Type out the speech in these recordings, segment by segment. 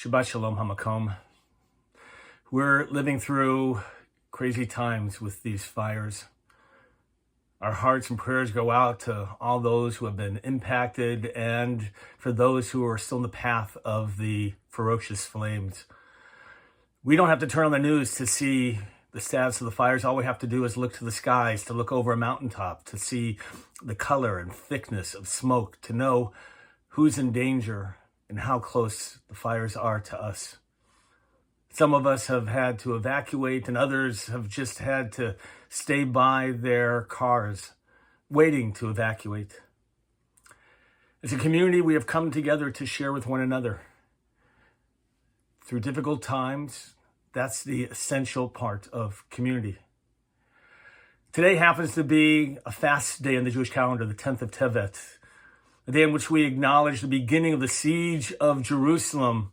Shabbat Shalom, HAMAKOM. We're living through crazy times with these fires. Our hearts and prayers go out to all those who have been impacted and for those who are still in the path of the ferocious flames. We don't have to turn on the news to see the status of the fires. All we have to do is look to the skies, to look over a mountaintop, to see the color and thickness of smoke, to know who's in danger and how close the fires are to us. Some of us have had to evacuate and others have just had to stay by their cars, waiting to evacuate. As a community, we have come together to share with one another. Through difficult times, that's the essential part of community. Today happens to be a fast day in the Jewish calendar, the 10th of Tevet, the day in which we acknowledge the beginning of the siege of Jerusalem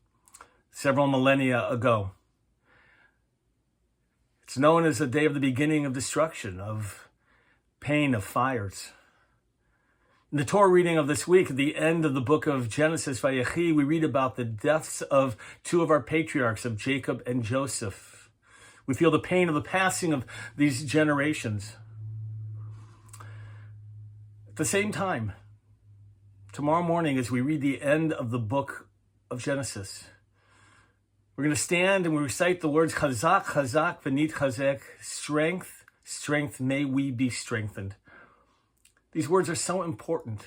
several millennia ago. It's known as the day of the beginning of destruction, of pain, of fires. In the Torah reading of this week, at the end of the book of Genesis, Vayechi, we read about the deaths of two of our patriarchs, of Jacob and Joseph. We feel the pain of the passing of these generations. At the same time, tomorrow morning, as we read the end of the book of Genesis, we're going to stand and we recite the words, Chazak, Chazak, V'nit Chazek, strength, strength, may we be strengthened. These words are so important.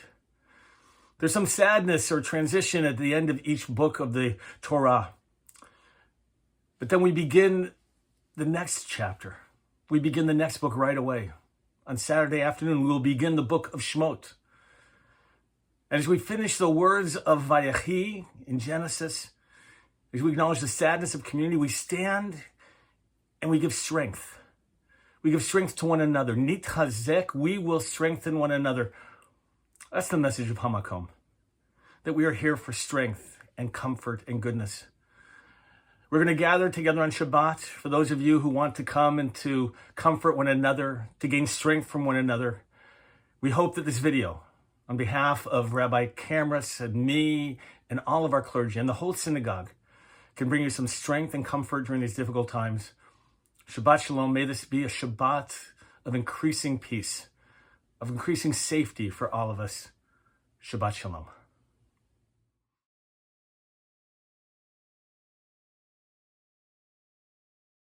There's some sadness or transition at the end of each book of the Torah. But then we begin the next chapter. We begin the next book right away. On Saturday afternoon, we will begin the book of Shemot. And as we finish the words of Vayechi in Genesis, as we acknowledge the sadness of community, we stand and we give strength. We give strength to one another. Nit chazek, we will strengthen one another. That's the message of HAMAKOM, that we are here for strength and comfort and goodness. We're going to gather together on Shabbat. For those of you who want to come and to comfort one another, to gain strength from one another, we hope that this video, on behalf of Rabbi Camrus and me and all of our clergy and the whole synagogue, can bring you some strength and comfort during these difficult times. Shabbat Shalom. May this be a Shabbat of increasing peace, of increasing safety for all of us. Shabbat Shalom.